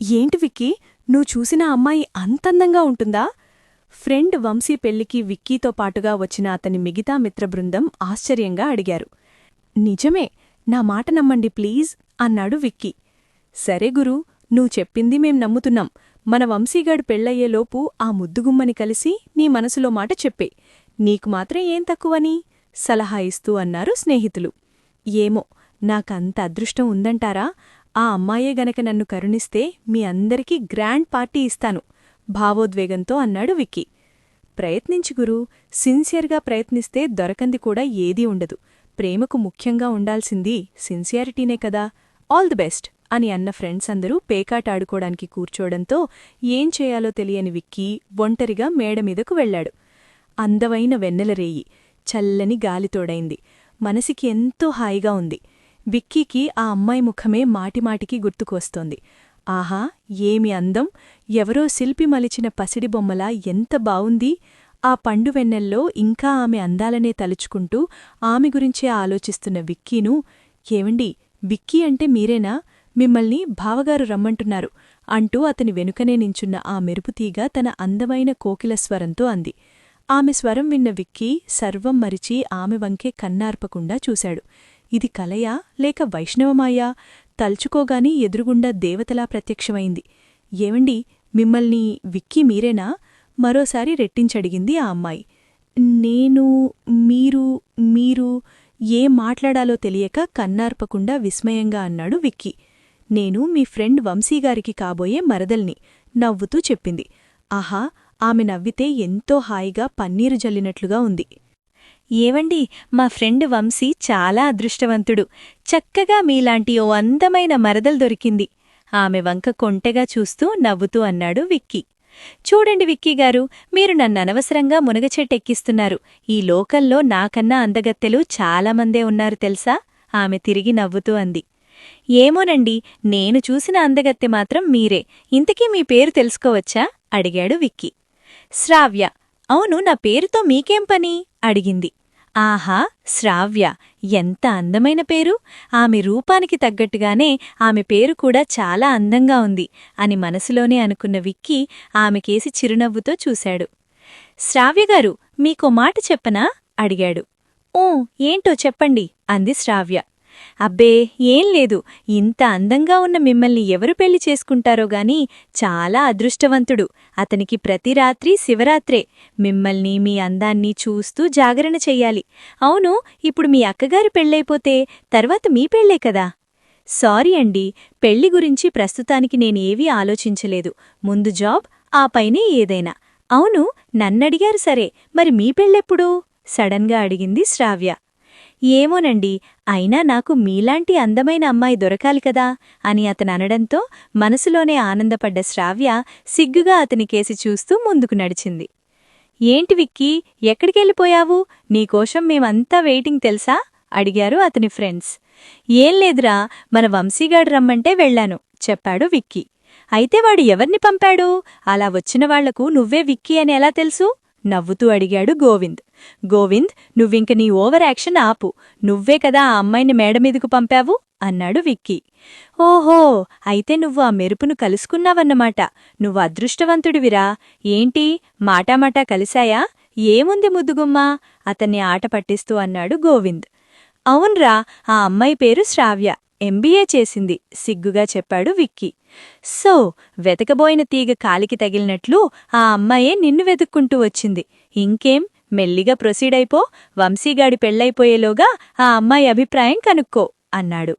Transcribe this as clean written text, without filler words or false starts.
ఏంటి విక్కీ, నువ్వు చూసిన అమ్మాయి అంతందంగా ఉంటుందా? ఫ్రెండ్ వంశీ పెళ్లికి విక్కీతో పాటుగా వచ్చిన అతని మిగతా మిత్రబృందం ఆశ్చర్యంగా అడిగారు. నిజమే, నా మాట నమ్మండి ప్లీజ్ అన్నాడు విక్కీ. సరే గురూ, నువ్వు చెప్పింది మేం నమ్ముతున్నాం. మన వంశీగాడు పెళ్లయ్యేలోపు ఆ ముద్దుగుమ్మని కలిసి నీ మనసులో మాట చెప్పే. నీకు మాత్రం ఏం తక్కువని సలహా ఇస్తూ అన్నారు స్నేహితులు. ఏమో, నాకంత అదృష్టం ఉందంటారా? ఆ అమ్మాయే గనక నన్ను కరుణిస్తే మీ అందరికీ గ్రాండ్ పార్టీ ఇస్తాను భావోద్వేగంతో అన్నాడు విక్కీ. ప్రయత్నించు గురూ, సిన్సియర్గా ప్రయత్నిస్తే దొరకంది కూడా ఏదీ ఉండదు. ప్రేమకు ముఖ్యంగా ఉండాల్సింది సిన్సియారిటీనే కదా. ఆల్ ది బెస్ట్ అని అన్న ఫ్రెండ్స్ అందరూ పేకాటాడుకోడానికి కూర్చోడంతో ఏం చేయాలో తెలియని విక్కీ ఒంటరిగా మేడమీదకు వెళ్లాడు. అందమైన వెన్నెలరేయి, చల్లని గాలితోడైంది. మనసికి ఎంతో హాయిగా ఉంది. విక్కీకి ఆ అమ్మాయి ముఖమే మాటిమాటికి గుర్తుకువస్తోంది. ఆహా, ఏమి అందం! ఎవరో శిల్పి మలిచిన పసిడి బొమ్మలా ఎంత బావుంది! ఆ పండువెన్నెల్లో ఇంకా ఆమె అందాలనే తలుచుకుంటూ ఆమె గురించే ఆలోచిస్తున్న విక్కీను, ఏవండి, విక్కీ అంటే మీరేనా? మిమ్మల్ని బావగారు రమ్మంటున్నారు అంటూ అతని వెనుకనే నించున్న ఆ మెరుపుతీగ తన అందమైన కోకిల స్వరంతో అంది. ఆమె స్వరం విన్న విక్కీ సర్వం మరిచి ఆమె వంకే కన్నార్పకుండా చూశాడు. ఇది కలయా లేక వైష్ణవమాయా? తల్చుకోగాని ఎదురుగుండా దేవతలా ప్రత్యక్షమైంది. ఏవండి, మిమ్మల్ని విక్కీ మీరేనా? మరోసారి రెట్టించడిగింది ఆ అమ్మాయి. నేను, మీరు ఏం మాట్లాడాలో తెలియక కన్నార్పకుండా విస్మయంగా అన్నాడు విక్కీ. నేను మీ ఫ్రెండ్ వంశీగారికి కాబోయే మరదల్ని నవ్వుతూ చెప్పింది. ఆహా, ఆమె నవ్వితే ఎంతో హాయిగా పన్నీరు జల్లినట్లుగా ఉంది. ఏవండి, మా ఫ్రెండ్ వంశీ చాలా అదృష్టవంతుడు. చక్కగా మీలాంటి ఓ అందమైన మరదలు దొరికింది. ఆమె వంక కొంటెగా చూస్తూ నవ్వుతూ అన్నాడు విక్కీ. చూడండి విక్కీగారు, మీరు నన్ననవసరంగా మునగచెట్టెక్కిస్తున్నారు. ఈ లోకంలో నాకన్నా అందగత్తెలు చాలామందే ఉన్నారు తెలుసా? ఆమె తిరిగి నవ్వుతూ అంది. ఏమోనండి, నేను చూసిన అందగత్తె మాత్రం మీరే. ఇంతకీ మీ పేరు తెలుసుకోవచ్చా? అడిగాడు విక్కీ. శ్రావ్య. అవును, నా పేరుతో మీకేం పని? అడిగింది. ఆహా, శ్రావ్య, ఎంత అందమైన పేరు! ఆమె రూపానికి తగ్గట్టుగానే ఆమె పేరు కూడా చాలా అందంగా ఉంది అని మనసులోనే అనుకున్న విక్కీ ఆమెకేసి చిరునవ్వుతో చూశాడు. శ్రావ్యగారు, మీకో మాట చెప్పనా? అడిగాడు. ఊ, ఏంటో చెప్పండి అంది శ్రావ్య. అబ్బే, ఏం లేదు. ఇంత అందంగా ఉన్న మిమ్మల్ని ఎవరు పెళ్లి చేసుకుంటారోగాని చాలా అదృష్టవంతుడు. అతనికి ప్రతి రాత్రి శివరాత్రే. మిమ్మల్ని, మీ అందాన్ని చూస్తూ జాగరణ చెయ్యాలి. అవును, ఇప్పుడు మీ అక్కగారి పెళ్ళైపోతే తర్వాత మీ పెళ్ళే కదా? సారీ అండి, పెళ్లి గురించి ప్రస్తుతానికి నేనేవీ ఆలోచించలేదు. ముందు జాబ్, ఆ పైనే ఏదైనా. అవును, నన్నడిగారు సరే, మరి మీ పెళ్ళెప్పుడు? సడన్గా అడిగింది శ్రావ్య. ఏమోనండి, అయినా నాకు మీలాంటి అందమైన అమ్మాయి దొరకాలి కదా అని అతననడంతో మనసులోనే ఆనందపడ్డ శ్రావ్య సిగ్గుగా అతనికేసి చూస్తూ ముందుకు నడిచింది. ఏంటి విక్కీ, ఎక్కడికెళ్ళిపోయావు? నీకోసం మేమంతా వెయిటింగ్ తెలుసా? అడిగారు అతని ఫ్రెండ్స్. ఏం లేదురా, మన వంశీగాడు రమ్మంటే వెళ్లాను చెప్పాడు విక్కీ. అయితే వాడు ఎవర్ని పంపాడు? అలా వచ్చిన వాళ్లకు నువ్వే విక్కీ అని ఎలా తెలుసు? నవ్వుతూ అడిగాడు గోవింద్. గోవింద్, నువ్వింక నీ ఓవర్ యాక్షన్ ఆపు. నువ్వే కదా ఆ అమ్మాయిని మేడమీదకు పంపావు అన్నాడు విక్కీ. ఓహో, అయితే నువ్వు ఆ మెరుపును కలుసుకున్నావన్నమాట. నువ్వు అదృష్టవంతుడివిరా. ఏంటి, మాటామాటా కలిశాయా? ఏముంది ముద్దుగుమ్మా? అతన్ని ఆట పట్టిస్తూ అన్నాడు గోవింద్. అవున్రా, ఆ అమ్మాయి పేరు శ్రావ్య, ఎంబీఏ చేసింది సిగ్గుగా చెప్పాడు విక్కీ. సో, వెతకబోయిన తీగ కాలికి తగిలినట్లు ఆ అమ్మాయే నిన్ను వెతుక్కుంటూ వచ్చింది. ఇంకేం, మెల్లిగా ప్రొసీడైపో. వంశీగాడి పెళ్లైపోయేలోగా ఆ అమ్మాయి అభిప్రాయం కనుక్కో అన్నాడు.